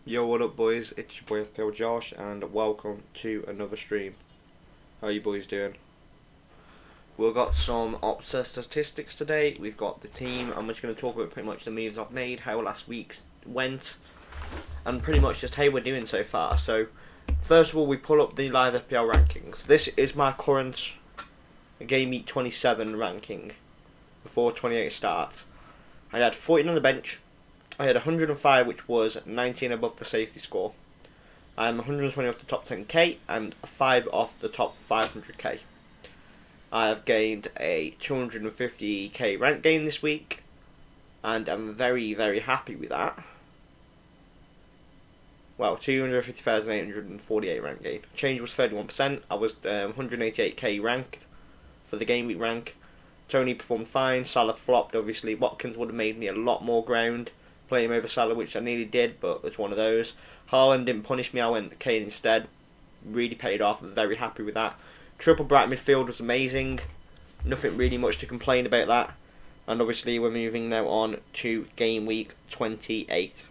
Yo, what up, boys? It's your boy FPL Josh, and welcome to another stream. How you boys doing? We've got some Opta statistics today. We've got the team. I'm just going to talk about pretty much the moves I've made, how last week's went, and pretty much just how we're doing so far. So, first of all, we pull up the live FPL rankings. This is my current game week 27 ranking before 28 starts. I had 14 on the bench. I had 105, which was 19 above the safety score. I'm 120 off the top 10k and 5 off the top 500k. I have gained a 250k rank gain this week, and I'm very, very happy with that. Well, 250,848 rank gain. Change was 31%. I was 188k ranked for the game week rank. Tony performed fine. Salah flopped, obviously. Watkins would have made me a lot more ground playing him over Salah, which I nearly did, but it's one of those. Haaland didn't punish me. I went Kane instead. Really paid off. I'm very happy with that. Triple bright midfield was amazing. Nothing really much to complain about that. And obviously we're moving now on to game week 28.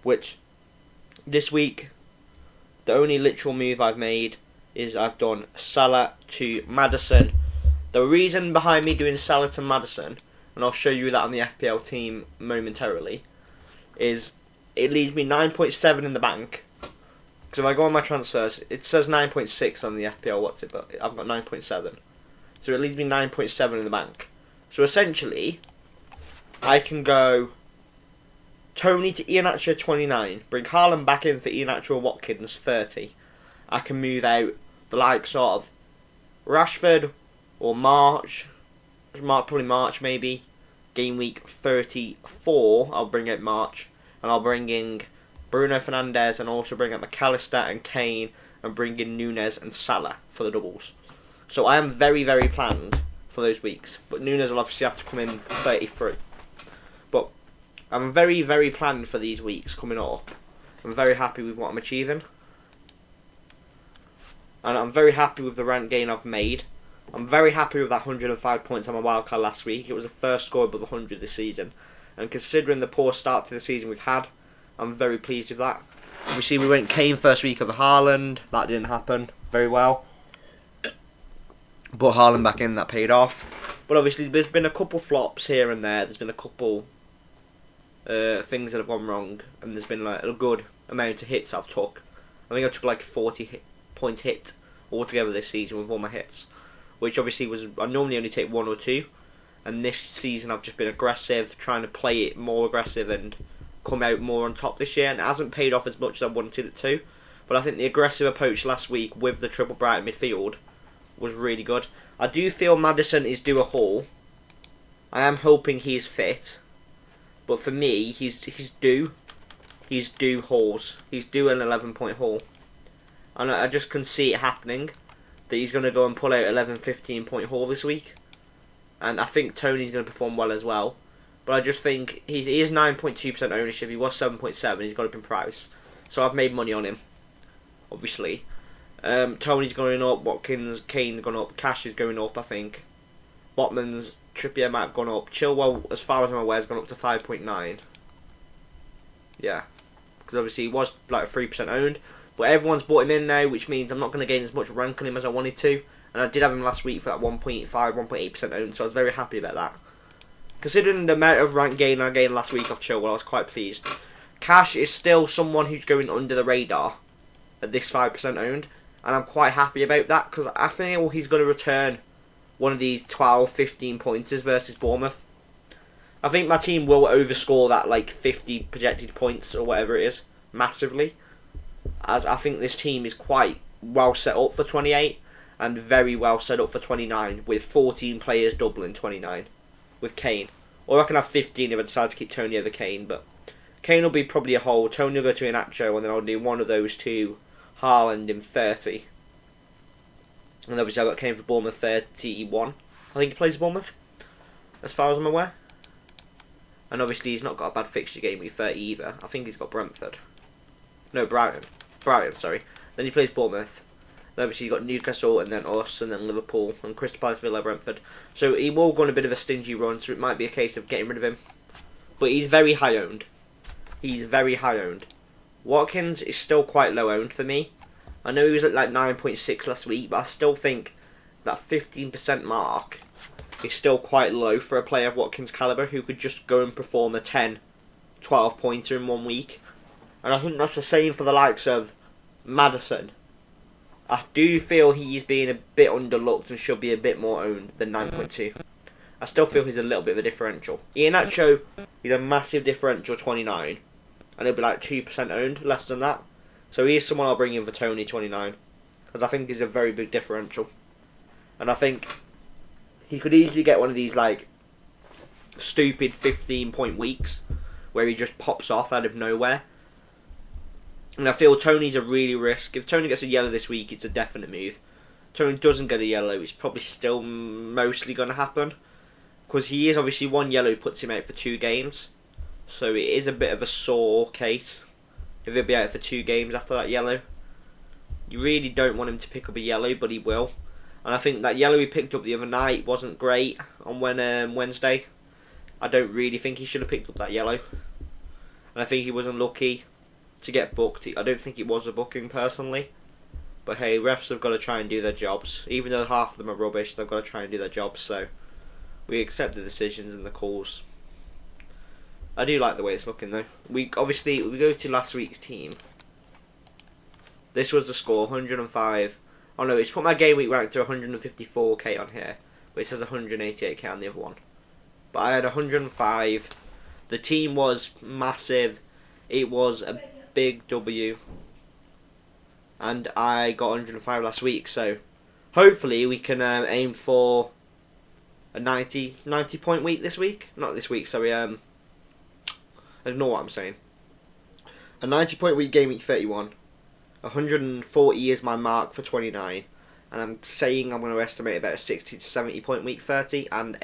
Which, this week, the only literal move I've made is I've done Salah to Maddison. The reason behind me doing Salah to Maddison, and I'll show you that on the FPL team momentarily, is it leaves me 9.7 in the bank. Because if I go on my transfers, it says 9.6 on the FPL but I've got 9.7. So it leaves me 9.7 in the bank. So essentially, I can go Tony to Iheanacho 29, bring Haaland back in for Iheanacho Watkins 30. I can move out the likes of Rashford or probably March maybe. Game week 34, I'll bring out March, and I'll bring in Bruno Fernandes, and also bring out McAllister and Kane, and bring in Nunes and Salah for the doubles. So I am very, very planned for those weeks, but Nunes will obviously have to come in 33. But I'm very, very planned for these weeks coming up. I'm very happy with what I'm achieving, and I'm very happy with the rank gain I've made. I'm very happy with that 105 points on my wildcard last week. It was the first score above 100 this season. And considering the poor start to the season we've had, I'm very pleased with that. Obviously, we went Kane first week over Haaland. That didn't happen very well. But Haaland back in, that paid off. But obviously, there's been a couple flops here and there. There's been a couple things that have gone wrong. And there's been like a good amount of hits I've took. I think I took like 40 point hit altogether this season with all my hits. Which obviously I normally only take 1 or 2, and this season I've just been aggressive, trying to play it more aggressive and come out more on top this year, and it hasn't paid off as much as I wanted it to, but I think the aggressive approach last week with the triple bright midfield was really good. I do feel Maddison is due a haul. I am hoping he's fit, but for me, he's due hauls. He's due an 11-point haul, and I just can see it happening. That he's going to go and pull out 11-15 point haul this week. And I think Tony's going to perform well as well. But I just think he is 9.2% ownership. He was 7.7. He's got up in price. So I've made money on him. Obviously. Tony's going up. Watkins, Kane's gone up. Cash is going up, I think. Botman's, Trippier might have gone up. Chilwell, as far as I'm aware, has gone up to 5.9. Yeah. Because obviously he was like 3% owned. But everyone's bought him in now, which means I'm not going to gain as much rank on him as I wanted to. And I did have him last week for that 1.5, 1.8% owned, so I was very happy about that. Considering the amount of rank gain I gained last week off Chilwell, I was quite pleased. Cash is still someone who's going under the radar at this 5% owned. And I'm quite happy about that, because I feel he's going to return one of these 12, 15 pointers versus Bournemouth. I think my team will overscore that like 50 projected points or whatever it is, massively. As I think this team is quite well set up for 28 and very well set up for 29 with 14 players doubling 29 with Kane. Or I can have 15 if I decide to keep Tony over Kane, but Kane will be probably a hole. Tony will go to Iheanacho, and then I'll do one of those two, Haaland in 30. And obviously I've got Kane for Bournemouth 31. I think he plays Bournemouth, as far as I'm aware. And obviously he's not got a bad fixture game week 30 either. I think he's got Brentford. No, Brighton, sorry. Then he plays Bournemouth. Then obviously you've got Newcastle, and then us, and then Liverpool, and Crystal Palace, Villa, Brentford. So he will go on a bit of a stingy run, so it might be a case of getting rid of him. But he's very high owned. He's very high owned. Watkins is still quite low owned for me. I know he was at like 9.6 last week, but I still think that 15% mark is still quite low for a player of Watkins' calibre who could just go and perform a 10, 12 pointer in 1 week. And I think that's the same for the likes of Maddison. I do feel he's being a bit underlooked and should be a bit more owned than 9.2. I still feel he's a little bit of a differential. Iheanacho, he's a massive differential, 29. And he'll be like 2% owned, less than that. So he is someone I'll bring in for Tony, 29. Because I think he's a very big differential. And I think he could easily get one of these like stupid 15-point weeks where he just pops off out of nowhere. And I feel Tony's a really risk. If Tony gets a yellow this week, it's a definite move. Tony doesn't get a yellow, it's probably still mostly going to happen. Because he is obviously 1 yellow puts him out for 2 games. So it is a bit of a sore case if he'll be out for 2 games after that yellow. You really don't want him to pick up a yellow, but he will. And I think that yellow he picked up the other night wasn't great on Wednesday. I don't really think he should have picked up that yellow. And I think he was unlucky to get booked. I don't think it was a booking personally. But hey, refs have got to try and do their jobs. Even though half of them are rubbish, they've got to try and do their jobs. So we accept the decisions and the calls. I do like the way it's looking though. We go to last week's team. This was the score, 105. Oh no, it's put my game week rank to 154k on here, but it says 188k on the other one. But I had 105. The team was massive. It was a big W. And I got 105 last week, so hopefully we can aim for a 90 point week this week. Not this week, sorry. I don't know what I'm saying. A 90 point week, game week 31. 140 is my mark for 29. And I'm saying I'm going to estimate about a 60 to 70 point week 30. And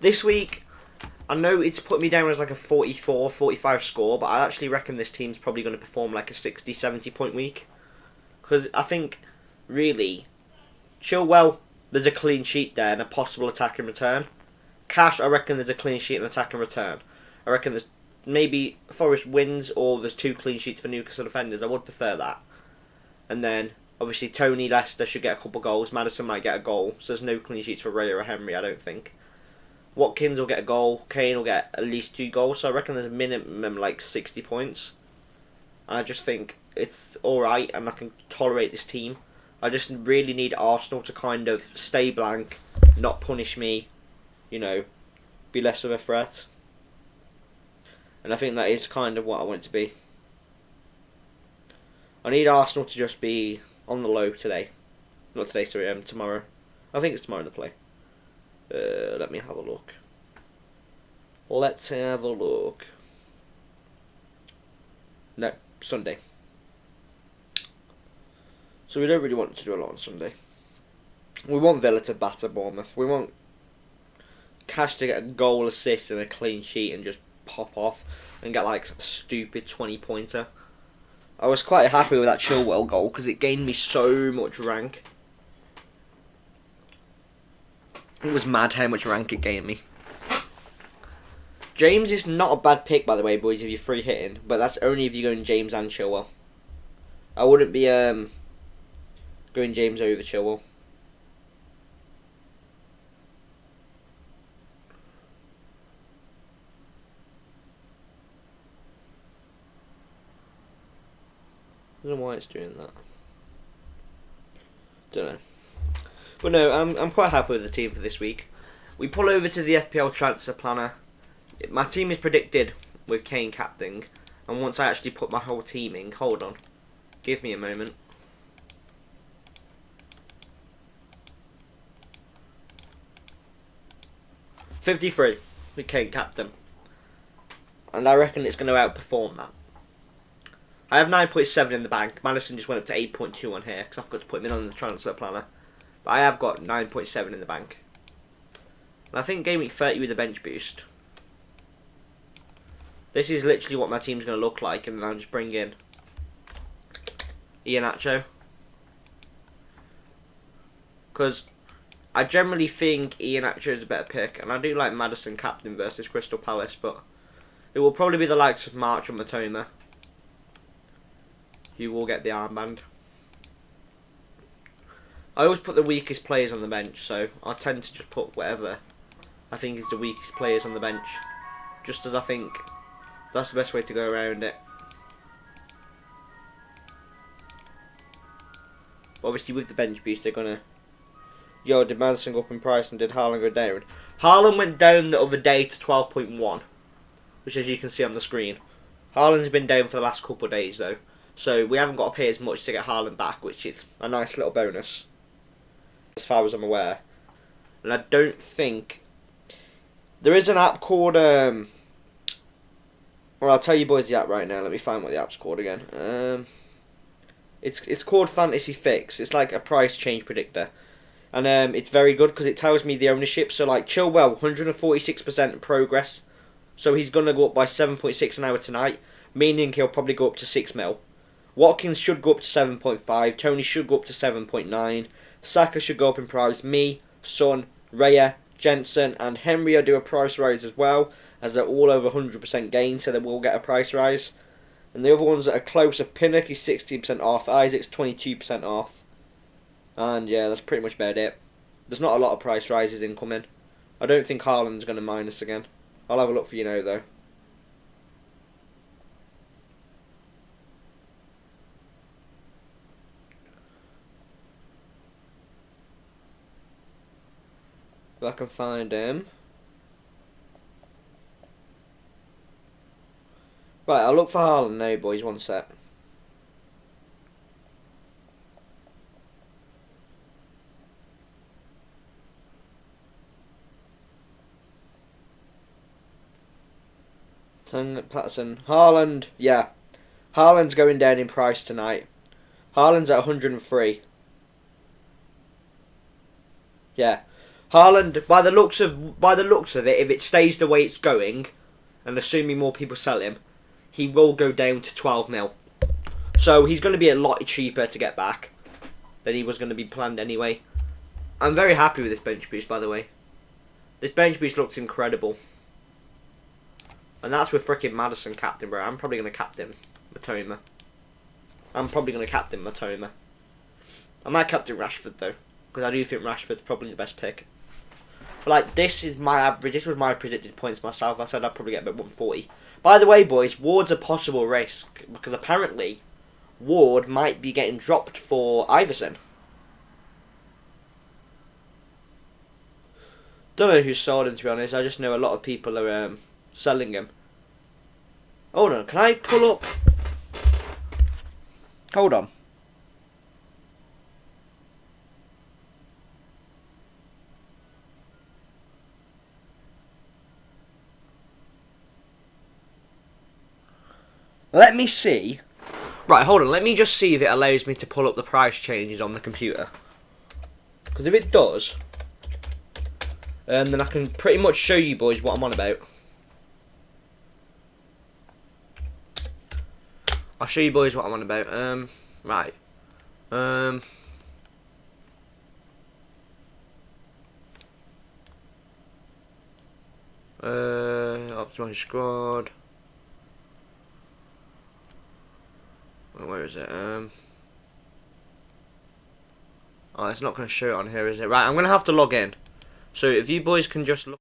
this week, I know it's put me down as like a 44, 45 score, but I actually reckon this team's probably going to perform like a 60, 70 point week. Because I think, really, Chilwell, there's a clean sheet there and a possible attack and return. Cash, I reckon there's a clean sheet and attack and return. I reckon there's maybe Forest wins or there's 2 clean sheets for Newcastle defenders. I would prefer that. And then, obviously, Tony Leicester should get a couple goals. Maddison might get a goal. So there's no clean sheets for Ray or Henry, I don't think. Watkins will get a goal. Kane will get at least 2 goals. So I reckon there's a minimum like 60 points. And I just think it's alright and I can tolerate this team. I just really need Arsenal to kind of stay blank, not punish me, you know, be less of a threat. And I think that is kind of what I want it to be. I need Arsenal to just be on the low today. Not today, sorry, tomorrow. I think it's tomorrow they play. Let me have a look. Let's have a look. No, Sunday. So we don't really want to do a lot on Sunday. We want Villa to batter Bournemouth. We want Cash to get a goal, assist and a clean sheet and just pop off and get like a stupid 20-pointer. I was quite happy with that Chilwell goal because it gained me so much rank. It was mad how much rank it gained me. James is not a bad pick, by the way, boys, if you're free hitting, but that's only if you're going James and Chilwell. I wouldn't be going James over Chilwell. I don't know why it's doing that. Don't know. But no, I'm quite happy with the team for this week. We pull over to the FPL transfer planner. My team is predicted with Kane captaining, and once I actually put my whole team in, hold on, give me a moment. $53 with Kane captain, and I reckon it's going to outperform that. I have 9.7 in the bank. Maddison just went up to 8.2 on here because I forgot to put him in on the transfer planner. But I have got 9.7 in the bank. And I think game week 30 with the bench boost. This is literally what my team's going to look like, and then I'll just bring in Iheanacho. Because I generally think Iheanacho is a better pick, and I do like Maddison captain versus Crystal Palace, but it will probably be the likes of March or Matoma. you will get the armband. I always put the weakest players on the bench, so I tend to just put whatever I think is the weakest players on the bench, just as I think that's the best way to go around it. But obviously with the bench boost they're gonna... Yo, did Madison go up in price and did Haaland go down? Haaland went down the other day to 12.1, which as you can see on the screen. Haaland's been down for the last couple of days though, so we haven't got to pay as much to get Haaland back, which is a nice little bonus, as far as I'm aware. And I don't think... There is an app called... Well, I'll tell you boys the app right now. Let me find what the app's called again. It's called Fantasy Fix. It's like a price change predictor. And it's very good because it tells me the ownership. So like Chilwell, 146% progress. So he's going to go up by 7.6 an hour tonight, meaning he'll probably go up to 6 mil. Watkins should go up to 7.5. Tony should go up to 7.9. Saka should go up in price. Me, Son, Raya, Jensen and Henry are due a price rise as well, as they're all over 100% gain, so they will get a price rise. And the other ones that are closer, Pinnock is 60% off, Isaac's 22% off. And yeah, that's pretty much about it. There's not a lot of price rises incoming. I don't think Haaland's going to minus again. I'll have a look for you now though. If I can find him. Right, I'll look for Haaland now, boys. One sec. Patterson. Haaland. Yeah. Haaland's going down in price tonight. Haaland's at 103. Yeah. Haaland, by the looks of it, if it stays the way it's going, and assuming more people sell him, he will go down to 12 mil. So he's going to be a lot cheaper to get back than he was going to be planned anyway. I'm very happy with this bench boost, by the way. This bench boost looks incredible. And that's with freaking Madison captain, bro. I'm probably going to captain Matoma. I might captain Rashford, though, because I do think Rashford's probably the best pick. But, like, this is my average. This was my predicted points myself. I said I'd probably get about 140. By the way, boys, Ward's a possible risk, because apparently Ward might be getting dropped for Iverson. Don't know who sold him, to be honest. I just know a lot of people are selling him. Hold on, can I pull up? Hold on. Let me see. Right, hold on. Let me just see if it allows me to pull up the price changes on the computer. Because if it does, then I can pretty much show you boys what I'm on about. I'll show you boys what I'm on about. Right. Optimize squad. Where is it? Oh, it's not going to show it on here, is it? Right, I'm going to have to log in. So if you boys can just look.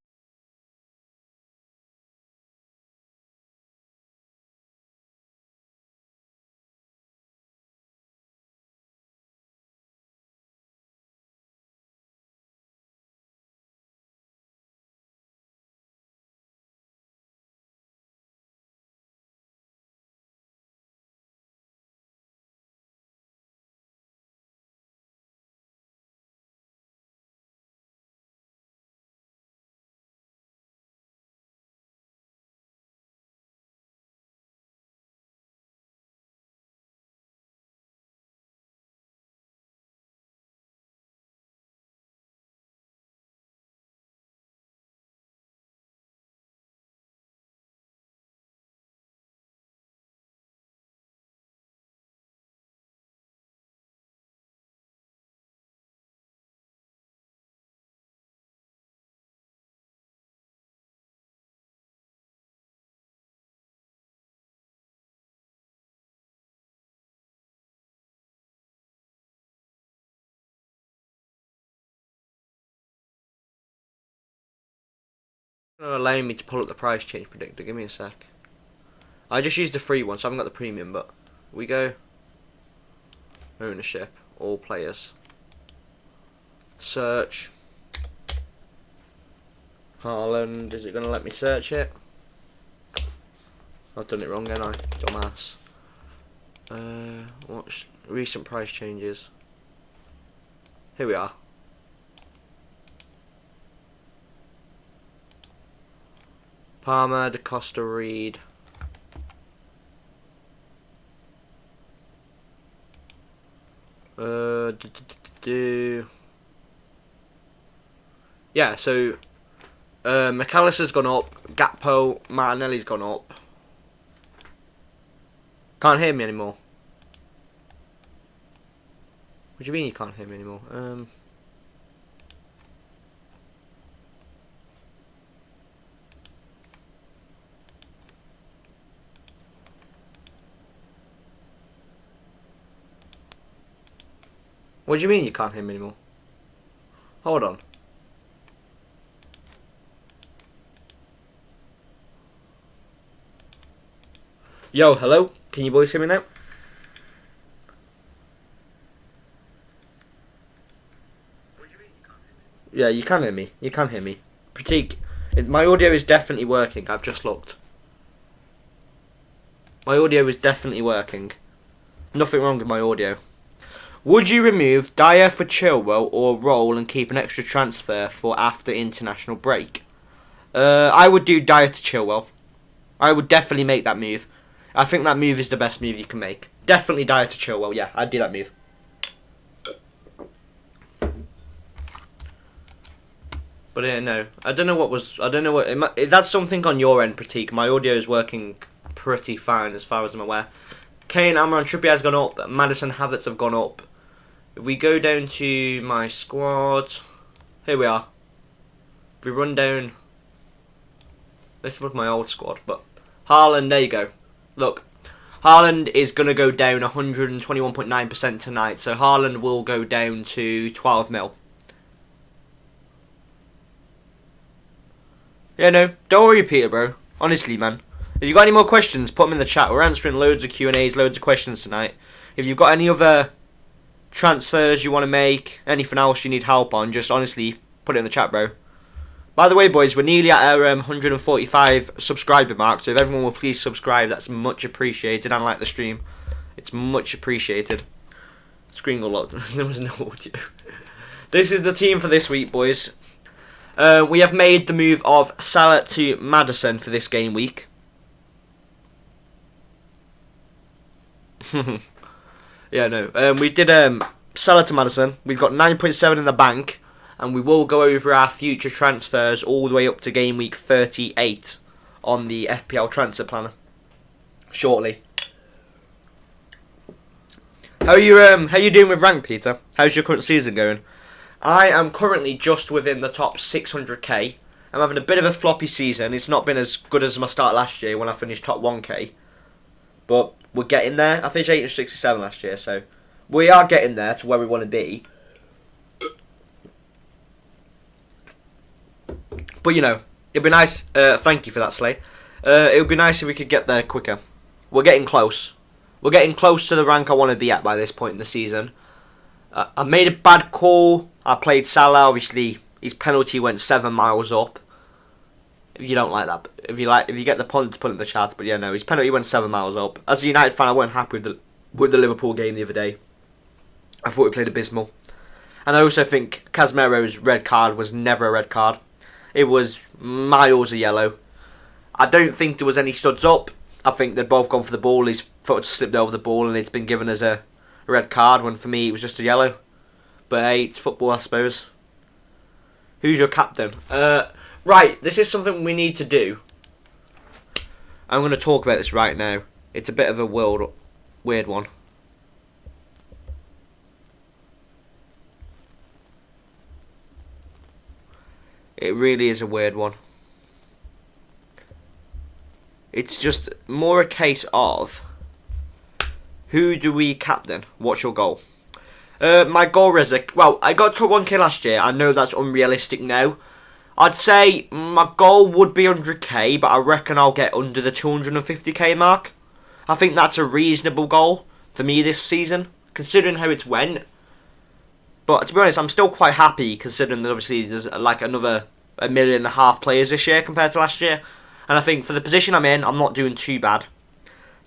It's not allowing me to pull up the price change predictor. Give me a sec. I just used the free one, so I haven't got the premium, but we go ownership, all players, search, Haaland. Is it going to let me search it? I've done it wrong, haven't I? Dumbass. What's recent price changes? Here we are. Palmer, Da Costa, Reed. Yeah, so McAllister's gone up, Gakpo, Martinelli's gone up. Can't hear me anymore. What do you mean you can't hear me anymore? What do you mean you can't hear me anymore? Hold on. Yo, hello? Can you boys hear me now? Yeah, you can hear me. You can hear me. Pratik, my audio is definitely working. I've just looked. My audio is definitely working. Nothing wrong with my audio. Would you remove Dyer for Chilwell or roll and keep an extra transfer for after international break? I would do Dyer to Chilwell. I would definitely make that move. I think that move is the best move you can make. Definitely Dyer to Chilwell. Yeah, I'd do that move. But no, I don't know what was. I don't know what. That's something on your end, Pratik. My audio is working pretty fine as far as I'm aware. Kane, Amran, Trippier has gone up. Madison, Havertz have gone up. If we go down to my squad, here we are. If we run down, this was my old squad, but Haaland, there you go. Look, Haaland is going to go down 121.9% tonight, so Haaland will go down to 12 mil. Yeah, no, don't worry, Peter, bro. Honestly, man. If you've got any more questions, put them in the chat. We're answering loads of Q&As, loads of questions tonight. If you've got any other transfers you want to make, anything else you need help on, just honestly put it in the chat, bro. By the way, boys, we're nearly at our 145 subscriber mark, so if everyone will please subscribe, that's much appreciated, and like the stream. It's much appreciated. Screen got locked. There was no audio. This is the team for this week, boys. We have made the move of Salah to Maddison for this game week. Yeah, no. We did Salah to Maddison. We've got 9.7 in the bank, and we will go over our future transfers all the way up to game week 38 on the FPL transfer planner shortly. How you doing with rank, Peter? How's your current season going? I am currently just within the top 600k. I'm having a bit of a floppy season. It's not been as good as my start last year when I finished top 1k. But we're getting there. I finished 867 last year, so we are getting there to where we want to be. But, you know, it'd be nice. Thank you for that, Slay. It would be nice if we could get there quicker. We're getting close. We're getting close to the rank I want to be at by this point in the season. I made a bad call. I played Salah. Obviously, his penalty went 7 miles up. If you don't like that, if you get the point, to put it in the chat. But yeah, no, his penalty went 7 miles up. As a United fan, I wasn't happy with the Liverpool game the other day. I thought we played abysmal, and I also think Casemiro's red card was never a red card. It was miles of yellow. I don't think there was any studs up. I think they'd both gone for the ball. His foot slipped over the ball, and it's been given as a red card. When for me, it was just a yellow. But hey, it's football, I suppose. Who's your captain? Right, this is something we need to do. I'm going to talk about this right now. It's a bit of a weird one. It really is a weird one. It's just more a case of who do we captain? What's your goal? My goal is well, I got to 1k last year. I know that's unrealistic now. I'd say my goal would be 100k, but I reckon I'll get under the 250k mark. I think that's a reasonable goal for me this season, considering how it's went. But to be honest, I'm still quite happy considering that obviously there's like another 1.5 million players this year compared to last year. And I think for the position I'm in, I'm not doing too bad.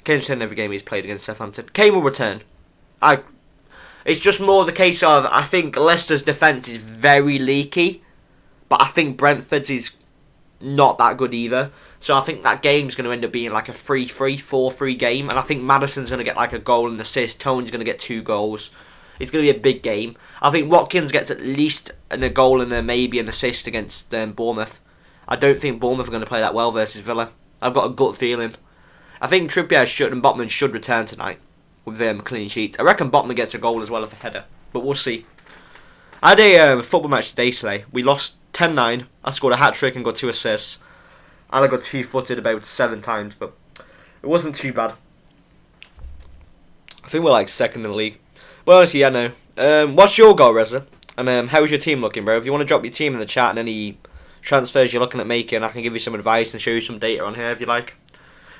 Kane's returned every game he's played against Southampton. Kane will return. It's just more the case of, I think Leicester's defence is very leaky. But I think Brentford's is not that good either. So I think that game's going to end up being like a 3-3, 4-3 game. And I think Maddison's going to get like a goal and assist. Tony's going to get 2 goals. It's going to be a big game. I think Watkins gets at least a goal and maybe an assist against Bournemouth. I don't think Bournemouth are going to play that well versus Villa. I've got a gut feeling. I think Trippier and Botman should return tonight with clean sheets. I reckon Botman gets a goal as well as a header. But we'll see. I had a football match today. We lost 10-9. I scored a hat-trick and got 2 assists. And I got 2-footed about 7 times. But it wasn't too bad. I think we're like second in the league. Well, honestly, yeah, no. What's your goal, Reza? And how's your team looking, bro? If you want to drop your team in the chat and any transfers you're looking at making, I can give you some advice and show you some data on here if you like.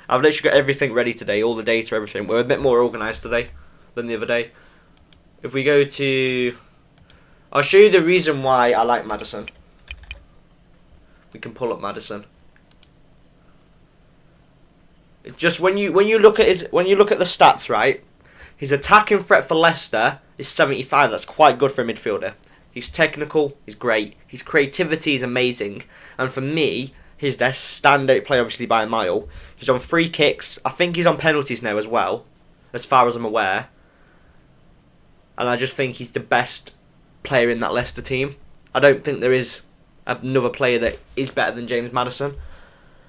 I've literally got everything ready today, all the data, everything. We're a bit more organised today than the other day. If we go to... I'll show you the reason why I like Maddison. We can pull up Maddison. It's just when you look at the stats, right? His attacking threat for Leicester is 75. That's quite good for a midfielder. He's technical. He's great. His creativity is amazing. And for me, he's their standout player, obviously by a mile. He's on free kicks. I think he's on penalties now as well, as far as I'm aware. And I just think he's the best player in that Leicester team. I don't think there is another player that is better than James Maddison.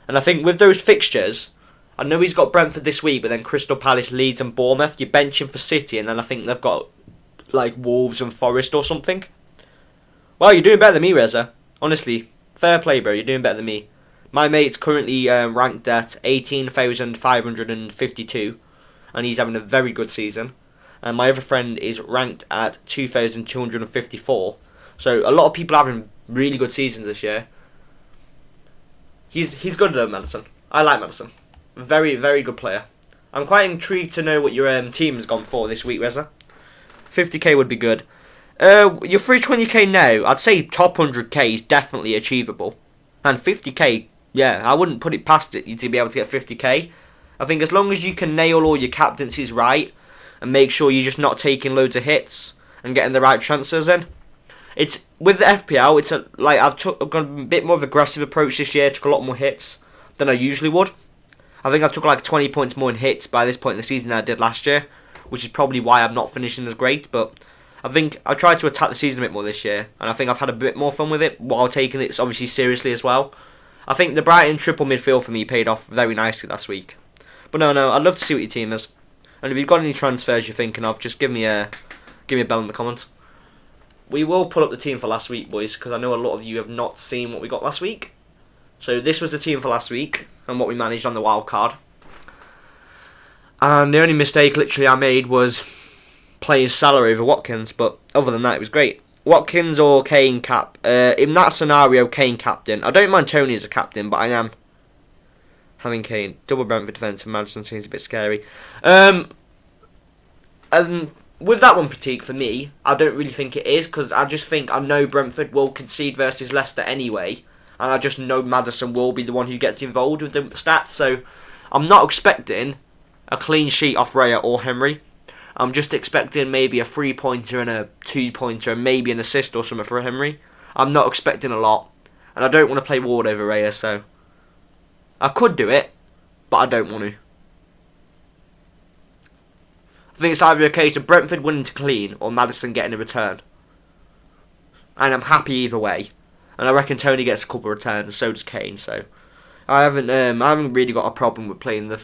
And I think with those fixtures, I know he's got Brentford this week, but then Crystal Palace, Leeds and Bournemouth. You bench him for City, and then I think they've got like Wolves and Forest or something. Well, you're doing better than me, Reza. Honestly, fair play, bro. You're doing better than me. My mate's currently ranked at 18,552, and he's having a very good season. And my other friend is ranked at 2,254. So a lot of people are having really good seasons this year. He's good though, Maddison. I like Maddison. Very, very good player. I'm quite intrigued to know what your team has gone for this week, Reza. 50k would be good. You're 320k now. I'd say top 100k is definitely achievable. And 50k, yeah, I wouldn't put it past it to be able to get 50k. I think as long as you can nail all your captaincies right and make sure you're just not taking loads of hits and getting the right transfers in. It's with the FPL. I've got a bit more of an aggressive approach this year. Took a lot more hits than I usually would. I think I took like 20 points more in hits by this point in the season than I did last year, which is probably why I'm not finishing as great. But I think I tried to attack the season a bit more this year, and I think I've had a bit more fun with it while taking it obviously seriously as well. I think the Brighton triple midfield for me paid off very nicely last week. But no, I'd love to see what your team is. And if you've got any transfers you're thinking of, just give me a bell in the comments. We will pull up the team for last week, boys, because I know a lot of you have not seen what we got last week. So this was the team for last week, and what we managed on the wild card. And the only mistake literally I made was playing Salah over Watkins, but other than that it was great. Watkins or Kane cap. In that scenario, Kane captain. I don't mind Tony as a captain, but I am having Kane. Double Brentford defence and Maddison seems a bit scary. And with that one, Pratik, for me, I don't really think it is, because I just think I know Brentford will concede versus Leicester anyway, and I just know Maddison will be the one who gets involved with the stats, so I'm not expecting a clean sheet off Raya or Henry. I'm just expecting maybe a 3-pointer and a 2-pointer and maybe an assist or something for Henry. I'm not expecting a lot, and I don't want to play Ward over Raya, so I could do it, but I don't want to. I think it's either a case of Brentford winning to clean or Maddison getting a return. And I'm happy either way. And I reckon Tony gets a couple of returns, and so does Kane. So I haven't really got a problem with playing the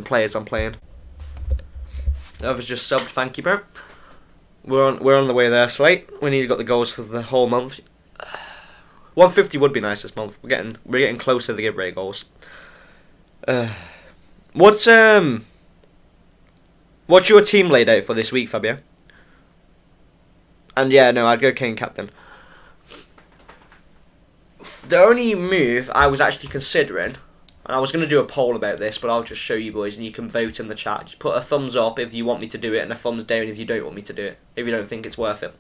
players I'm playing. That was just subbed, thank you, bro. We're on the way there, Slate. We need to got the goals for the whole month. 150 would be nice this month. We're getting closer to the give rate goals. What's your team laid out for this week, Fabio? And yeah, no, I'd go Kane captain. The only move I was actually considering, and I was going to do a poll about this, but I'll just show you boys and you can vote in the chat. Just put a thumbs up if you want me to do it and a thumbs down if you don't want me to do it, if you don't think it's worth it.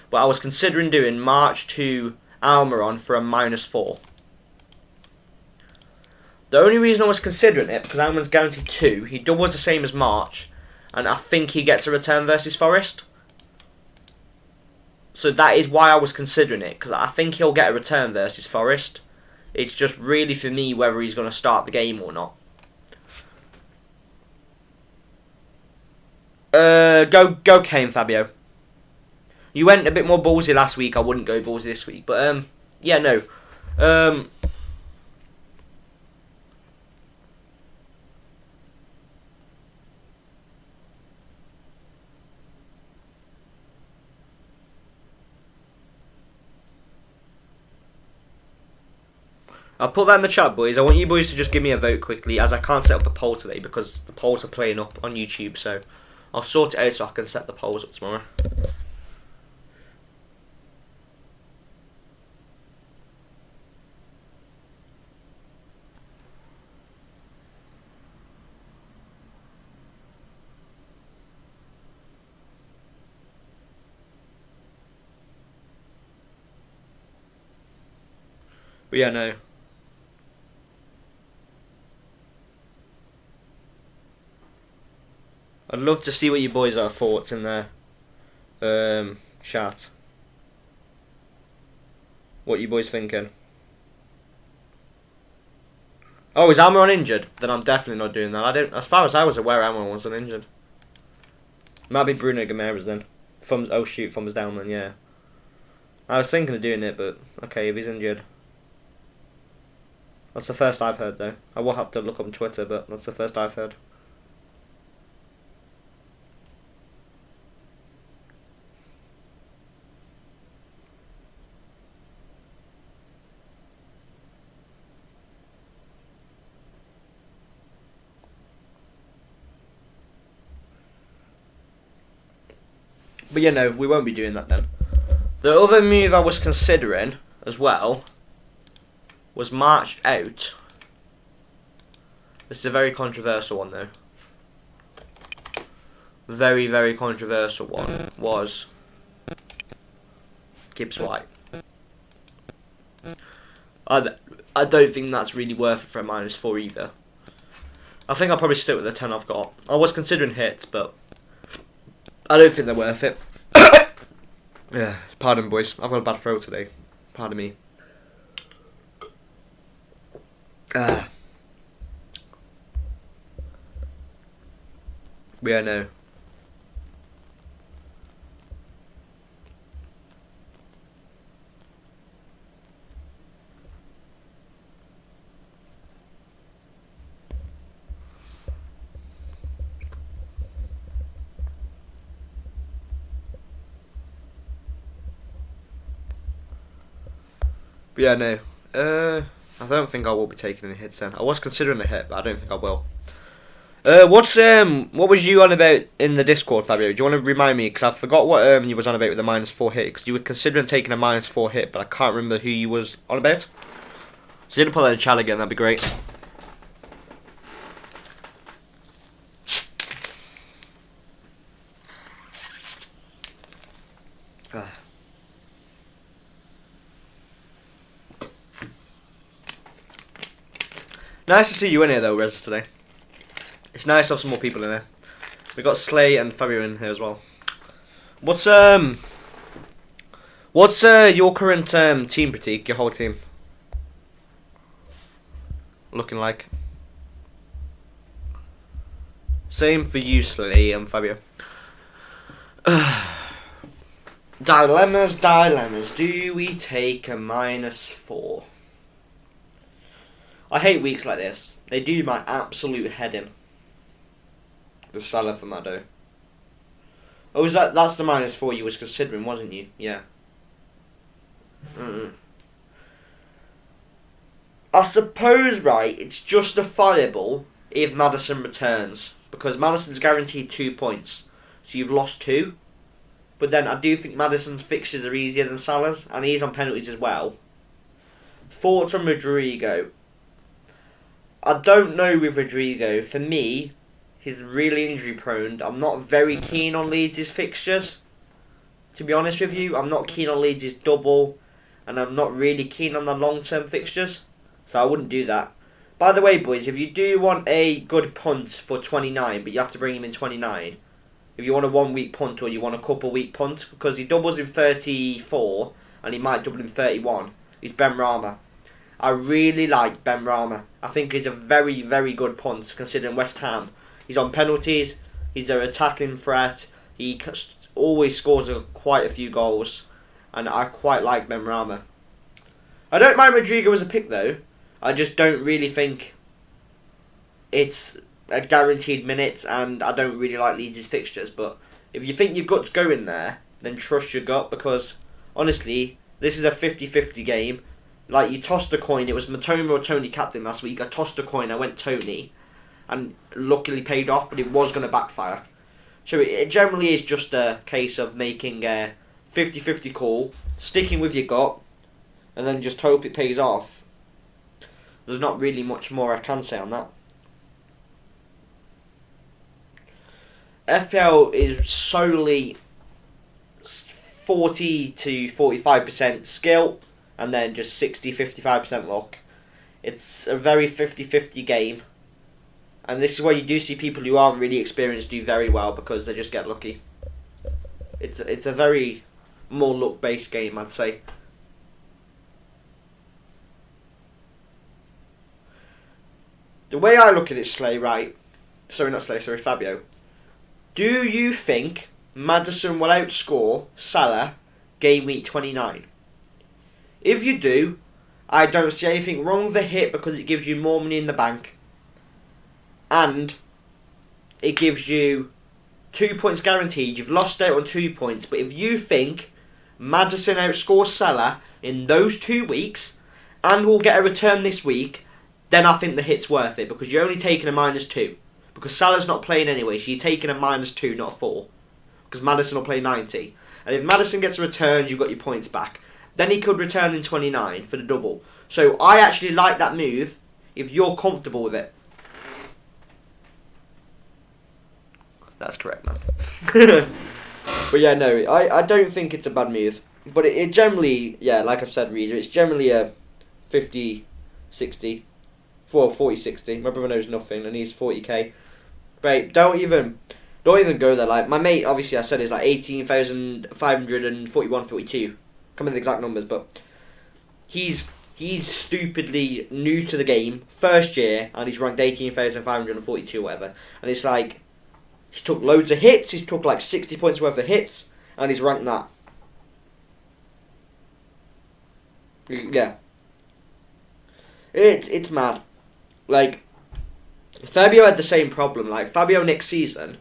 But I was considering doing March to Almiron for a -4. The only reason I was considering it, because Almiron's guaranteed 2, he doubles the same as March, and I think he gets a return versus Forest. So that is why I was considering it, because I think he'll get a return versus Forest. It's just really for me whether he's going to start the game or not. Go Kane, Fabio. You went a bit more ballsy last week. I wouldn't go ballsy this week, but yeah, no. I'll put that in the chat, boys. I want you boys to just give me a vote quickly, as I can't set up a poll today because the polls are playing up on YouTube. So I'll sort it out so I can set the polls up tomorrow. But yeah, no. I'd love to see what you boys are thoughts in there. Chat. What you boys thinking? Oh, is Almiron injured? Then I'm definitely not doing that. I don't. As far as I was aware, Almiron wasn't injured. Might be Bruno Guimaraes then. Thumbs. Oh shoot, thumbs down then. Yeah. I was thinking of doing it, but okay, if he's injured. That's the first I've heard though. I will have to look on Twitter, but that's the first I've heard. But yeah, no, we won't be doing that then. The other move I was considering as well was March out. This is a very controversial one though. Very, very controversial one was Gibbs White. I don't think that's really worth it for a -4 either. I think I'll probably stick with the 10 I've got. I was considering hits, but I don't think they're worth it. Yeah, pardon boys, I've got a bad throat today. Pardon me. Yeah, no. But yeah, no. I don't think I will be taking any hits then. I was considering a hit, but I don't think I will. What was you on about in the Discord, Fabio? Do you want to remind me? Because I forgot what you was on about with the -4 hit. Because you were considering taking a -4 hit, but I can't remember who you was on about. So you can put that in the chat again. That'd be great. Nice to see you in here though, Rez, today. It's nice to have some more people in here. We got Slay and Fabio in here as well. What's your current team critique, your whole team looking like? Same for you, Slay and Fabio. Dilemmas. Do we take a -4? I hate weeks like this. They do my absolute head in. The Salah for Mado. Oh, that's the -4 you was considering, wasn't you? Yeah. I suppose, right, it's justifiable if Maddison returns. Because Maddison's guaranteed 2 points. So you've lost 2. But then I do think Maddison's fixtures are easier than Salah's. And he's on penalties as well. Thoughts on Rodrigo? I don't know with Rodrigo. For me, he's really injury prone. I'm not very keen on Leeds' fixtures. To be honest with you, I'm not keen on Leeds' double, and I'm not really keen on the long-term fixtures, so I wouldn't do that. By the way, boys, if you do want a good punt for 29, but you have to bring him in 29, if you want a 1 week punt or you want a couple week punt, because he doubles in 34 and he might double in 31, is Ben Rama. I really like Ben Rama. I think he's a very, very good punt considering West Ham. He's on penalties, he's an attacking threat, he always scores quite a few goals, and I quite like Ben Rama. I don't mind Rodrigo as a pick though. I just don't really think it's a guaranteed minutes, and I don't really like Leeds' fixtures. But if you think you've got to go in there, then trust your gut, because honestly, this is a 50-50 game. Like, you tossed a coin, it was Matoma or Tony captain last week. I tossed a coin, I went Tony, and luckily paid off, but it was going to backfire. So it generally is just a case of making a 50-50 call, sticking with your gut, and then just hope it pays off. There's not really much more I can say on that. FPL is solely 40 to 45% skill, and then just 60-55% luck. It's a very 50-50 game. And this is where you do see people who aren't really experienced do very well, because they just get lucky. It's a very more luck-based game, I'd say. The way I look at it, Fabio. Do you think Maddison will outscore Salah game week 29? If you do, I don't see anything wrong with the hit, because it gives you more money in the bank. And it gives you 2 points guaranteed. You've lost out on 2 points. But if you think Maddison outscores Salah in those 2 weeks and will get a return this week, then I think the hit's worth it, because you're only taking a -2. Because Salah's not playing anyway, so you're taking a -2, not a 4. Because Maddison will play 90. And if Maddison gets a return, you've got your points back. Then he could return in 29 for the double. So I actually like that move if you're comfortable with it. That's correct, man. But yeah, no, I don't think it's a bad move. But it generally, yeah, like I've said, Reezer, it's generally a 50-60. Well, 40-60. My brother knows nothing, and he's 40k. But don't even go there. Like, my mate, obviously, I said, is like 18,541.42. Can't remember the exact numbers, but he's stupidly new to the game, first year, and he's ranked 18,542 or whatever. And it's like, he's took loads of hits, he's took like 60 points worth of hits, and he's ranked that. Yeah. It's mad. Like, Fabio had the same problem. Like, Fabio next season,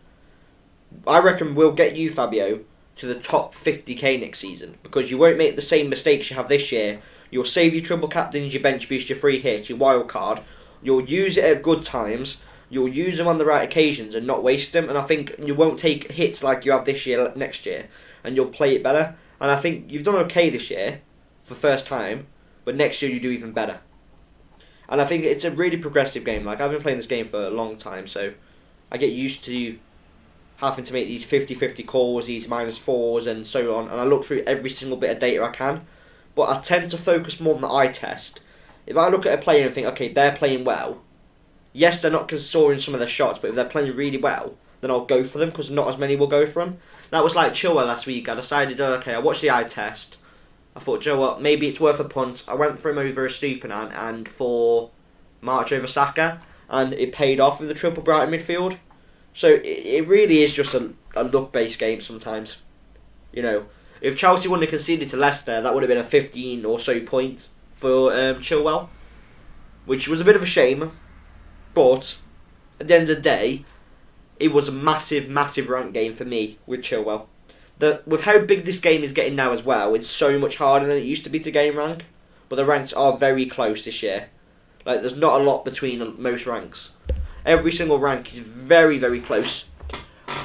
I reckon we'll get you, Fabio, to the top 50k next season, because you won't make the same mistakes you have this year. You'll save your triple captains, your bench boost, your free hit, your wild card. You'll use it at good times. You'll use them on the right occasions and not waste them. And I think you won't take hits like you have this year, next year, and you'll play it better. And I think you've done okay this year for the first time, but next year you do even better. And I think it's a really progressive game. Like, I've been playing this game for a long time, so I get used to having to make these 50-50 calls, these -4s and so on, and I look through every single bit of data I can. But I tend to focus more on the eye test. If I look at a player and think, okay, they're playing well, yes, they're not scoring some of their shots, but if they're playing really well, then I'll go for them, because not as many will go for them. That was like Chilwell last week. I decided, okay, I watched the eye test. I thought, Joe, what, maybe it's worth a punt. I went for him over a Stupinan and for March over Saka, and it paid off with the triple Brighton midfield. So it really is just a luck-based game sometimes. You know, if Chelsea wouldn't have conceded to Leicester, that would have been a 15 or so points for Chilwell, which was a bit of a shame. But at the end of the day, it was a massive, massive rank game for me with Chilwell. With how big this game is getting now as well, it's so much harder than it used to be to gain rank. But the ranks are very close this year. Like, there's not a lot between most ranks. Every single rank is very, very close.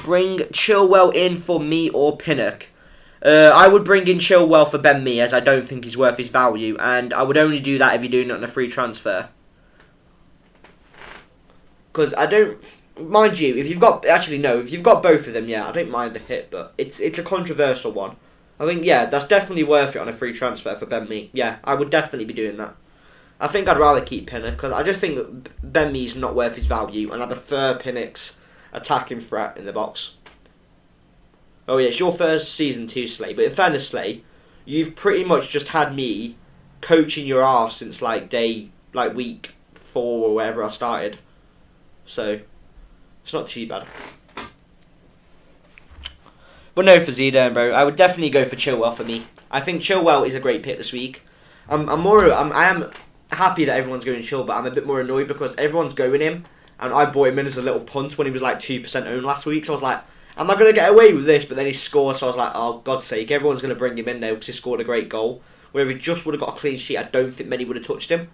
Bring Chilwell in for me or Pinnock. I would bring in Chilwell for Ben Mee, as I don't think he's worth his value, and I would only do that if you're doing it on a free transfer. Because I don't, mind you, if you've got, actually no, if you've got both of them, yeah, I don't mind the hit, but it's a controversial one. I think, yeah, that's definitely worth it on a free transfer for Ben Mee. Yeah, I would definitely be doing that. I think I'd rather keep Pinnock, because I just think Ben Mee's not worth his value, and I prefer Pinnock's attacking threat in the box. Oh yeah, it's your first season too, Slay, but in fairness, Slay, you've pretty much just had me coaching your arse since week 4 or wherever I started. So, it's not too bad. But no, for Zidane, bro, I would definitely go for Chilwell for me. I think Chilwell is a great pick this week. I am happy that everyone's going Chilwell, but I'm a bit more annoyed because everyone's going him, and I bought him in as a little punt when he was like 2% owned last week. So I was like, am I going to get away with this? But then he scored, so I was like, oh, God's sake, everyone's going to bring him in now because he scored a great goal. Where if he just would have got a clean sheet, I don't think many would have touched him.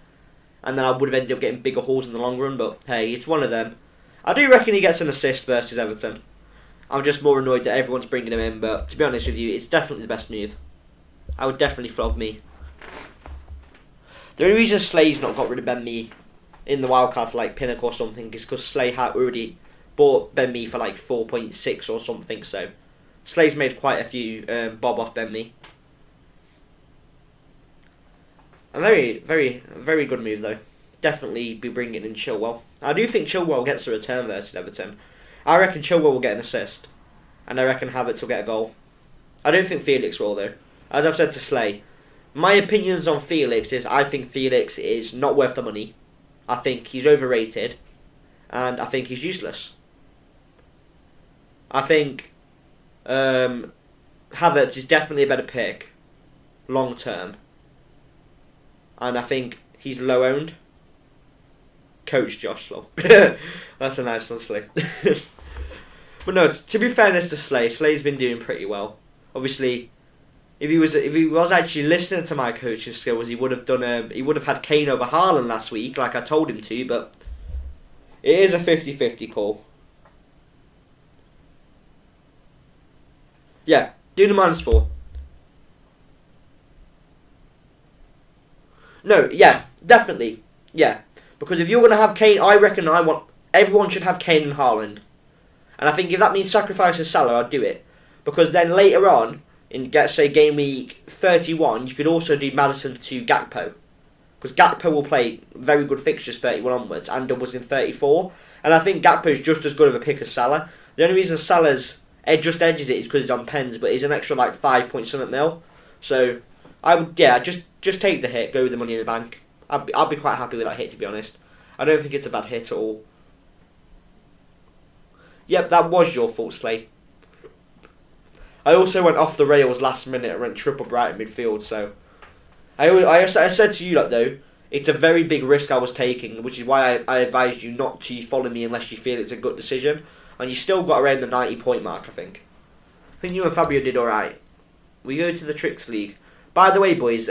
And then I would have ended up getting bigger hauls in the long run, but hey, it's one of them. I do reckon he gets an assist versus Everton. I'm just more annoyed that everyone's bringing him in, but to be honest with you, it's definitely the best move. I would definitely flog me. The only reason Slay's not got rid of Ben Mee in the wildcard for like Pinnock or something is because Slay had already bought Ben Mee for like 4.6 or something, so Slay's made quite a few bob off Ben Mee. A very, very, very good move though. Definitely be bringing in Chilwell. I do think Chilwell gets a return versus Everton. I reckon Chilwell will get an assist, and I reckon Havertz will get a goal. I don't think Felix will though. As I've said to Slay, my opinions on Felix is I think Felix is not worth the money. I think he's overrated, and I think he's useless. I think Havertz is definitely a better pick, long term. And I think he's low owned. Coach Josh Low. That's a nice one, Slay. But no, to be fairness to Slay, Slay's been doing pretty well. Obviously, if he was actually listening to my coaching skills, he would have had Kane over Haaland last week, like I told him to. But it is a 50-50 call. Yeah, do the -4. No, yeah, definitely, yeah. Because if you're going to have Kane, I reckon everyone should have Kane and Haaland. And I think if that means sacrificing Salah, I'd do it. Because then later on, in, let's say, game week 31, you could also do Maddison to Gakpo. Because Gakpo will play very good fixtures 31 onwards, and doubles in 34. And I think Gakpo's just as good of a pick as Salah. The only reason Salah's just edges it is because he's on pens, but he's an extra like 5 point something mil. So I would, yeah, just take the hit, go with the money in the bank. I'd be quite happy with that hit, to be honest. I don't think it's a bad hit at all. Yep, that was your fault, Slay. I also went off the rails last minute and went triple Brighton midfield, so I said to you, like, though, it's a very big risk I was taking, which is why I advised you not to follow me unless you feel it's a good decision. And you still got around the 90 point mark, I think. I think you and Fabio did alright. We go to the Tricks League. By the way, boys,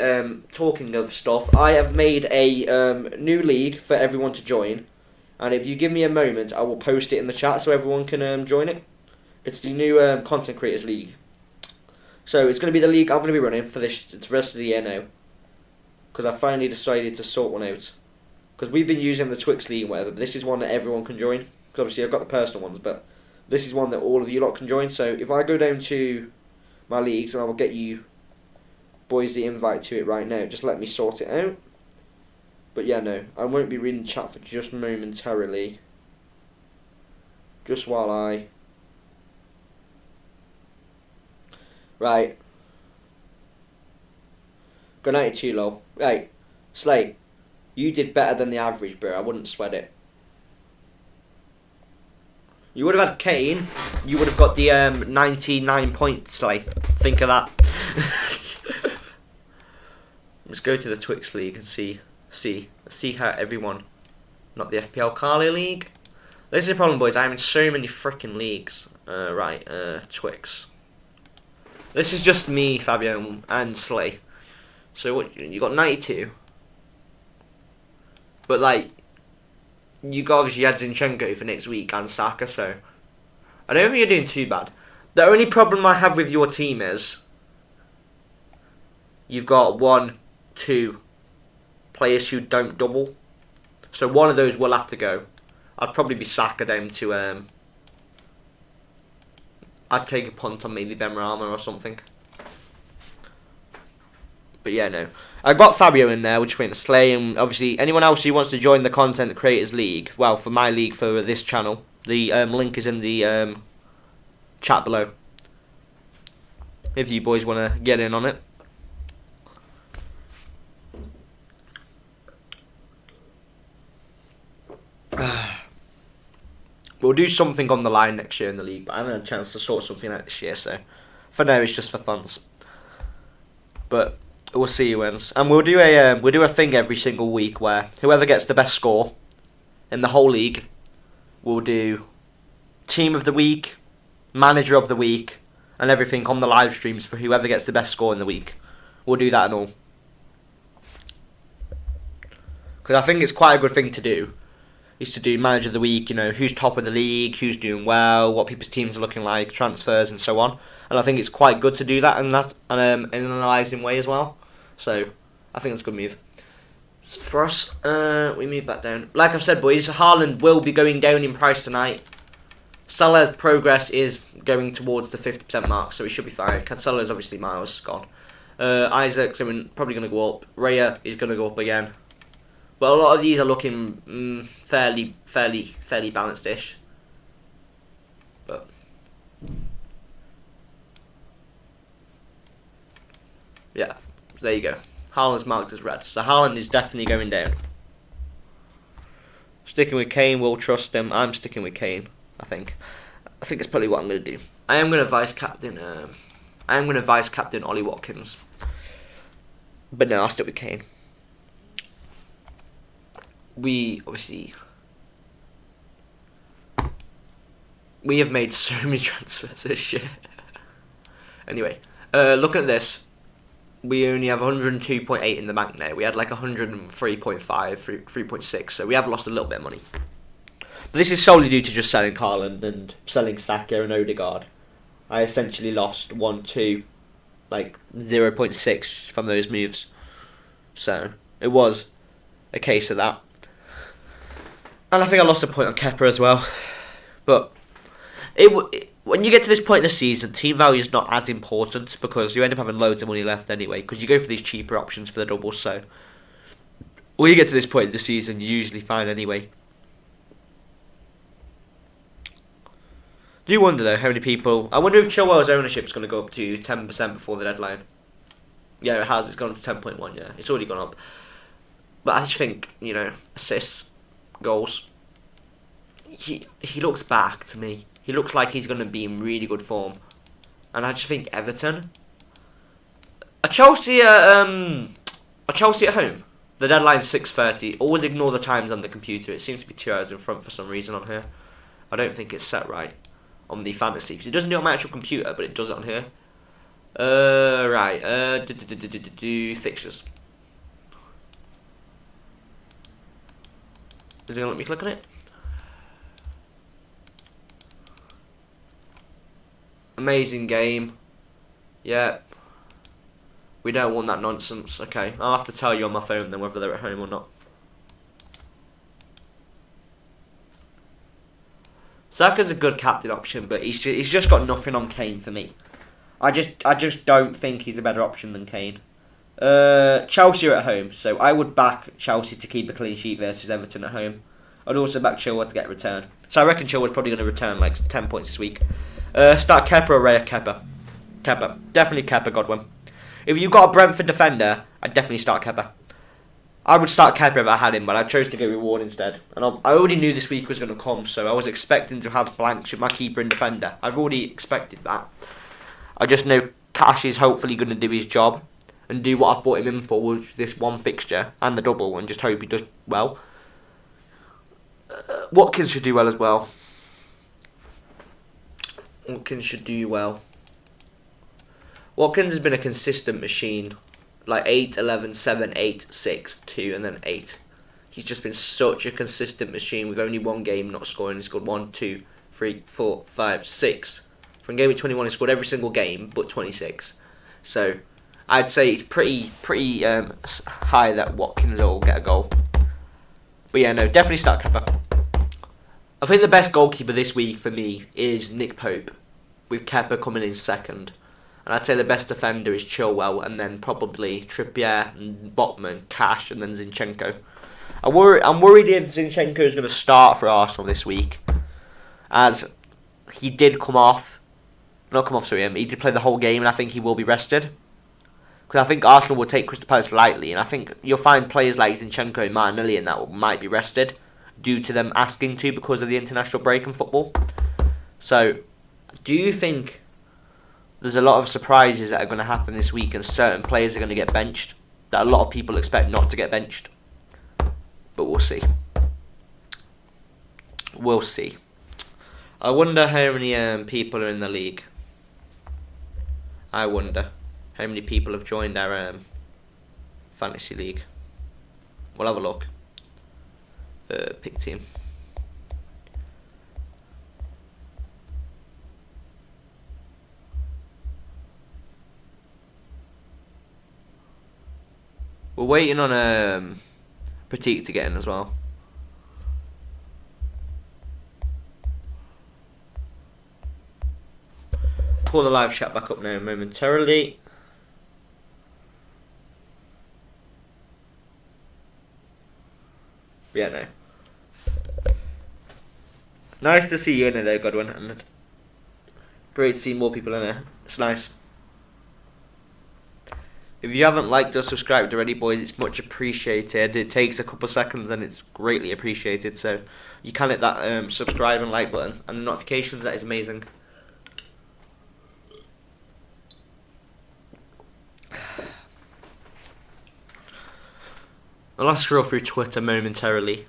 talking of stuff, I have made a new league for everyone to join. And if you give me a moment, I will post it in the chat so everyone can join it. It's the new Content Creators League. So it's going to be the league I'm going to be running for the rest of the year now. Because I finally decided to sort one out. Because we've been using the Twix League and whatever, but this is one that everyone can join. Because obviously I've got the personal ones, but this is one that all of you lot can join. So if I go down to my leagues, and I will get you boys the invite to it right now. Just let me sort it out. But yeah, no, I won't be reading chat for just momentarily. Just while I... Right. Go 92 low. Right. Slay, you did better than the average, bro. I wouldn't sweat it. You would have had Kane. You would have got the 99 points, Slay. Think of that. Let's go to the Twix League and see how everyone, not the FPL Carly League. This is the problem, boys. I'm in so many freaking leagues. Right, Twix. This is just me, Fabio, and Slay. So what you got 92, but like you got obviously had Zinchenko for next week and Saka, so I don't think you're doing too bad. The only problem I have with your team is you've got 1, 2 players who don't double. So one of those will have to go. I'd probably be Saka down to I'd take a punt on maybe Benrahma or something. But yeah, no. I got Fabio in there, which went Slay, and obviously anyone else who wants to join the Content Creators League, well, for my league for this channel, the link is in the chat below. If you boys want to get in on it. We'll do something on the line next year in the league, but I haven't had a chance to sort something out this year, so for now it's just for funs. But we'll see who wins, and we'll do a thing every single week where whoever gets the best score in the whole league, we'll do team of the week, manager of the week, and everything on the live streams for whoever gets the best score in the week. We'll do that and all, because I think it's quite a good thing to do. Is to do manager of the week, you know, who's top of the league, who's doing well, what people's teams are looking like, transfers and so on. And I think it's quite good to do that in an analysing way as well. So I think that's a good move. So for us, we move that down. Like I've said, boys, Haaland will be going down in price tonight. Salah's progress is going towards the 50% mark, so he should be fine. Cancelo's obviously miles gone. Isaac's probably going to go up. Raya is going to go up again. But a lot of these are looking fairly balanced-ish. But yeah, so there you go. Haaland's marked as red, so Haaland is definitely going down. Sticking with Kane, we'll trust him. I'm sticking with Kane. I think it's probably what I'm going to do. I am going to vice captain Ollie Watkins, but no, I'll stick with Kane. We have made so many transfers this year. Anyway, looking at this, we only have 102.8 in the bank now. We had like 103.5, 3.6, so we have lost a little bit of money. But this is solely due to just selling Haaland and selling Saka and Odegaard. I essentially lost 0.6 from those moves. So it was a case of that. And I think I lost a point on Kepa as well. But when you get to this point in the season, team value is not as important because you end up having loads of money left anyway because you go for these cheaper options for the doubles. So when you get to this point in the season, you're usually fine anyway. Do you wonder though how many people... I wonder if Chilwell's ownership is going to go up to 10% before the deadline. Yeah, it has. It's gone up to 10.1, yeah. It's already gone up. But I just think, you know, assists, goals. He looks back to me. He looks like he's going to be in really good form. And I just think Everton. Are Chelsea at home? The deadline's 6:30. Always ignore the times on the computer. It seems to be 2 hours in front for some reason on here. I don't think it's set right on the fantasy because it doesn't do it on my actual computer, but it does it on here. Right. Fixtures. Is it going to let me click on it? Amazing game. Yeah. We don't want that nonsense. Okay, I'll have to tell you on my phone then whether they're at home or not. Saka's a good captain option, but he's just got nothing on Kane for me. I just don't think he's a better option than Kane. Chelsea are at home, so I would back Chelsea to keep a clean sheet versus Everton at home. I'd also back Chilwell to get a return. So I reckon Chilwell's probably going to return like 10 points this week. Start Kepa or Raya? Kepa. Definitely Kepa, Godwin. If you've got a Brentford defender, I'd definitely start Kepa. I would start Kepa if I had him, but I chose to go with Ward instead. And I already knew this week was going to come, so I was expecting to have blanks with my keeper and defender. I've already expected that. I just know Cash is hopefully going to do his job and do what I've brought him in for with this one fixture and the double, and just hope he does well. Watkins should do well as well. Watkins has been a consistent machine. Like 8, 11, 7, 8, 6, 2, and then 8. He's just been such a consistent machine with only one game not scoring. He scored 1, 2, 3, 4, 5, 6. From game week 21, he scored every single game but 26. So, I'd say it's pretty high that Watkins will get a goal. But yeah, no, definitely start Kepa. I think the best goalkeeper this week for me is Nick Pope, with Kepa coming in second. And I'd say the best defender is Chilwell, and then probably Trippier, and Botman, Cash, and then Zinchenko. I'm worried if Zinchenko is going to start for Arsenal this week, as he did come off. Not come off, sorry, he did play the whole game, and I think he will be rested. Because I think Arsenal will take Crystal Palace lightly, and I think you'll find players like Zinchenko and Martinelli and that might be rested due to them asking to because of the international break in football. So, do you think there's a lot of surprises that are going to happen this week and certain players are going to get benched that a lot of people expect not to get benched? But we'll see. We'll see. I wonder how many people are in the league. I wonder how many people have joined our fantasy league. We'll have a look. Pick team. We're waiting on Pratik to get in as well. Pull the live chat back up now momentarily. Yeah, no. Nice to see you in there, though, Godwin. And great to see more people in there. It's nice. If you haven't liked or subscribed already, boys, it's much appreciated. It takes a couple seconds and it's greatly appreciated. So you can hit that subscribe and like button and the notifications. That is amazing. I'll scroll through Twitter momentarily.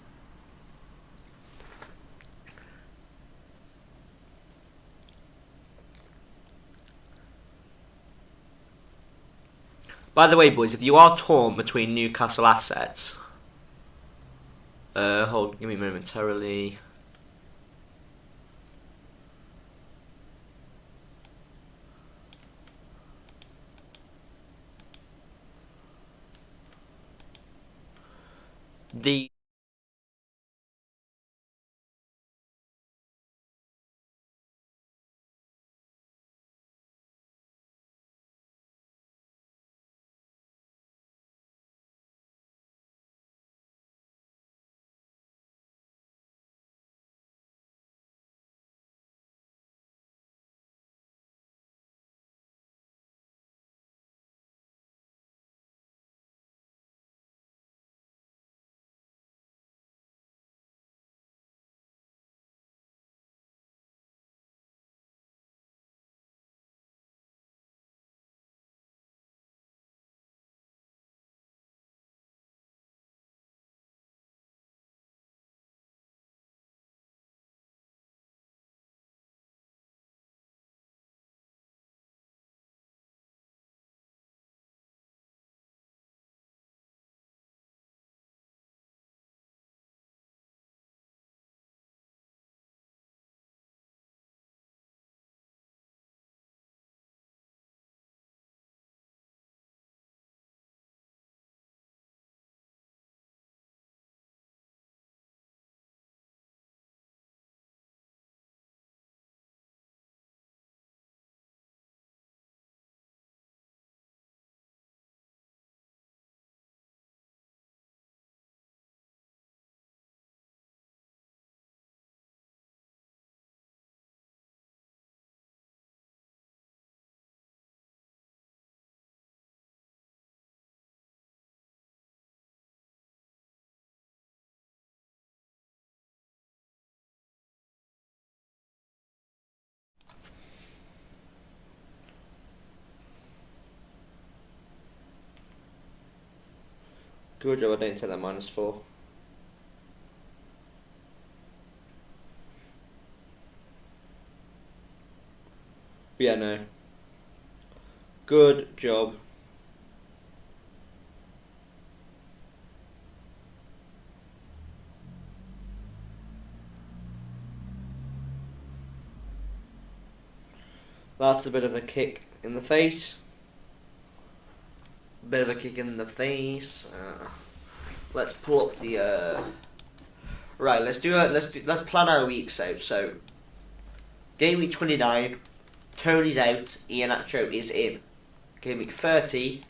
By the way, boys, if you are torn between Newcastle assets, give me momentarily. The good job I didn't take that -4. But yeah, no. Good job. That's a bit of a kick in the face. bit of a kick in the face. Let's pull up the. Right, let's plan our weeks out. So, game week 29, Tony's out, Ian Acho is in. Game week 30,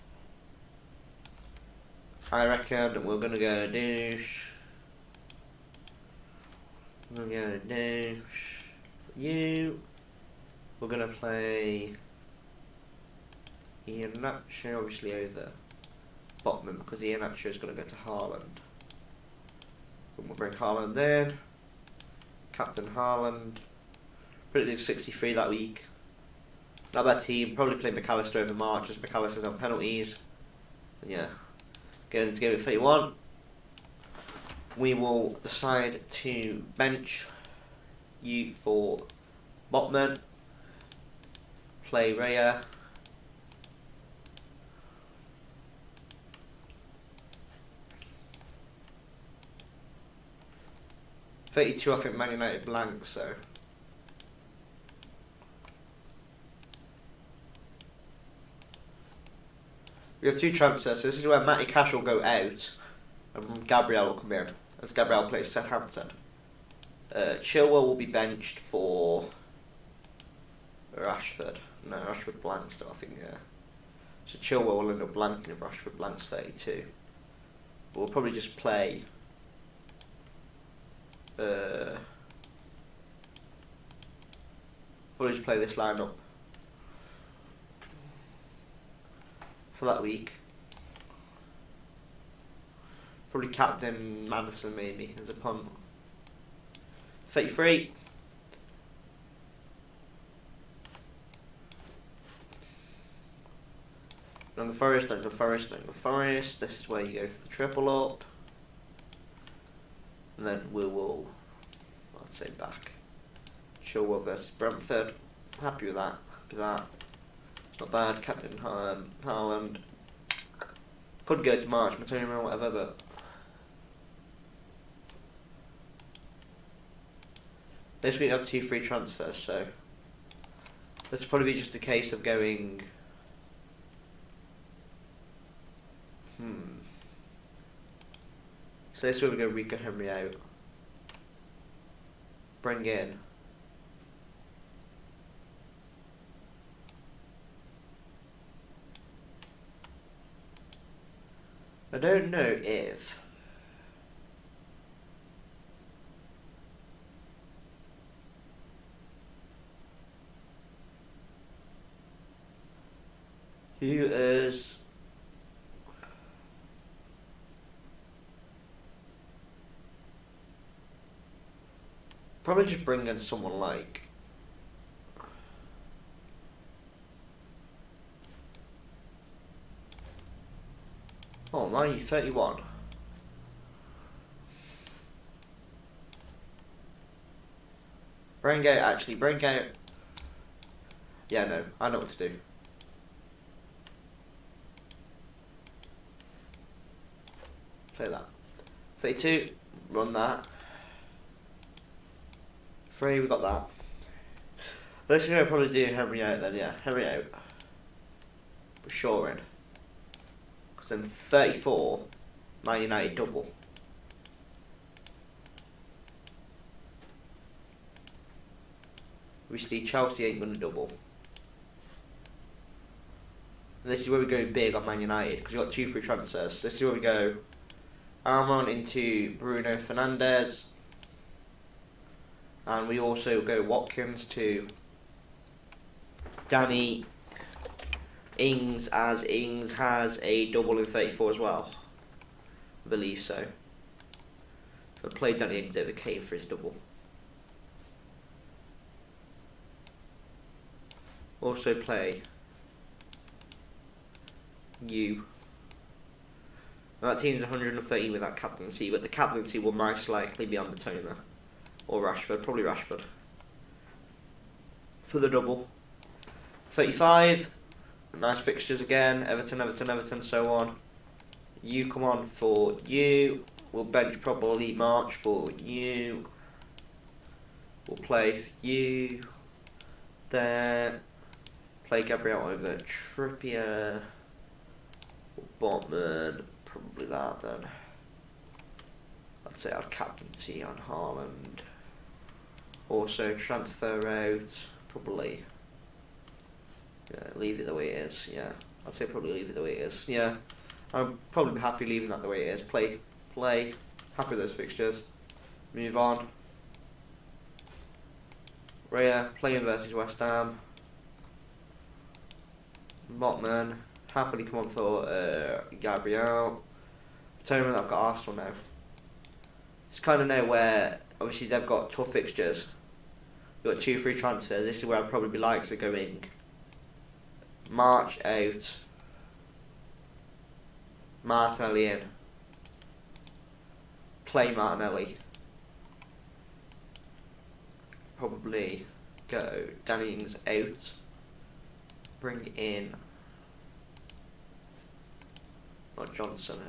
I reckon we're gonna go douche. We're gonna go douche. You. We're gonna play Ian Acho obviously over Botman because Ian Acho is gonna go to Haaland. We'll bring Haaland in. Captain Haaland. Predicted 63 that week. Not bad team. Probably play McAllister over March as McAllister's on penalties. And yeah. Going into game week 31. We will decide to bench you for Botman. Play Raya. $32, I think Man United blank, so. We have 2 transfers, so this is where Matty Cash will go out and Gabriel will come in, as Gabriel plays Southampton. Chilwell will be benched for Rashford. No, Rashford blanks still, I think, yeah. So Chilwell will end up blanking if Rashford blanks 32. But we'll probably just play probably just play this lineup for that week. Probably captain Madison maybe as a punt. 33. Nottingham Forest, Nottingham Forest, Nottingham Forest. This is where you go for the triple up. And then we will, I'd say back. Chilwell versus Brentford. Happy with that. Happy with that. It's not bad. Captain Haaland. Could go to March, Matonium or whatever, but this week I have 2 free transfers, so this will probably be just a case of going. So this is where we go Rico Henry out. Bring in. I don't know if who is probably just bring in someone like oh, are you 31? Bring out, actually, bring out. Yeah, no, I know what to do. Play that. 32, run that. 3, we got that. This is going to probably do Henry out then, yeah. Henry out. For sure in. Because then 34, Man United double. Obviously Chelsea ain't going to double. And this is where we go big on Man United, because we've got 2 free transfers. This is where we go Almiron into Bruno Fernandes. And we also go Watkins to Danny Ings, as Ings has a double in 34 as well. I believe so. So I played Danny Ings over Kane for his double. Also play you. That team's 113 with that captaincy, but the captaincy will most likely be on the toner. Or Rashford, probably Rashford. For the double. 35. Nice fixtures again. Everton, Everton, Everton, so on. You come on for you. We'll bench probably March for you. We'll play for you. There. Play Gabriel over Trippier. Botman, probably that then. I'd say I'd captaincy on Haaland. Also transfer out, probably. Yeah, leave it the way it is. Yeah, I'd say probably leave it the way it is. Yeah, I'm probably happy leaving that the way it is. Play. Happy with those fixtures. Move on. Raya playing versus West Ham. Botman happily come on for Gabriel. Determined that I've got Arsenal now. It's kind of now where obviously they've got tough fixtures. We've got 2 free transfers. This is where I'd probably like to go in. March out. Martinelli in. Play Martinelli. Probably go Danny Ings out. Bring in not Johnson.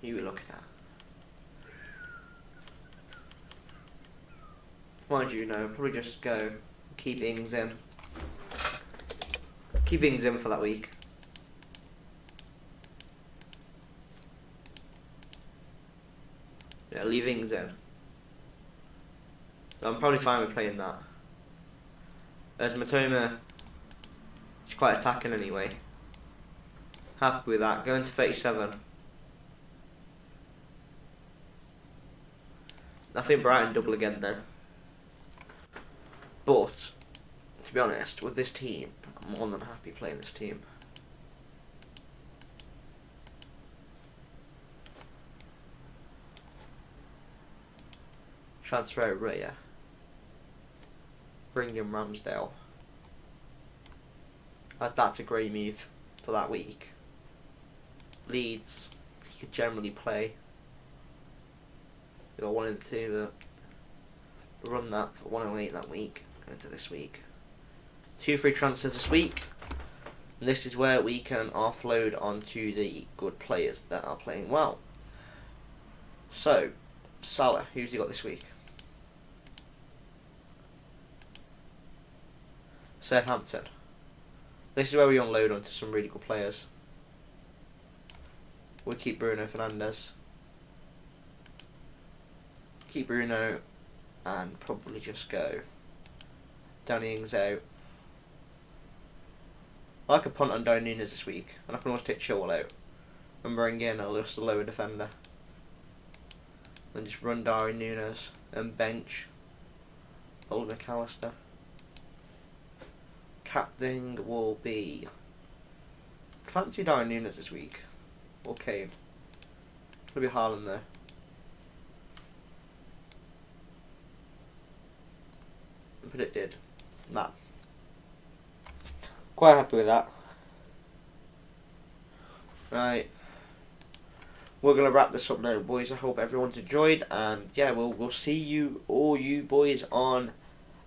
Who are we looking at? Mind you, no, probably just go keep Ings in. Keep Ings in for that week. Yeah, leave Ings in. I'm probably fine with playing that. As Matoma, he's quite attacking anyway. Happy with that. Going to 37. I think Brighton double again though. But, to be honest, with this team, I'm more than happy playing this team. Transfer out Raya. Bring in Ramsdale. As that's a great move for that week. Leeds, he could generally play. I wanted to run that for 108 that week, into this week. 2 free transfers this week. And this is where we can offload onto the good players that are playing well. So, Salah, who's he got this week? Southampton. This is where we unload onto some really good players. We'll keep Bruno Fernandes. Keep Bruno and probably just go Danny Ings out. I like a punt on Darwin Núñez this week, and I can always take Chilwell out and bring in just a lower defender. Then just run Darwin Núñez and bench Oliver McAllister. Captain will be fancy Darwin Núñez this week, or Kane. It'll be Haaland there. Predicted that. Quite happy with that. Right, we're gonna wrap this up now, boys. I hope everyone's enjoyed, and yeah, we'll see you all you boys on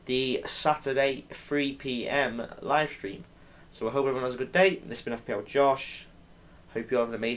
the Saturday 3 PM live stream. So I hope everyone has a good day. This has been FPL Josh. Hope you all have an amazing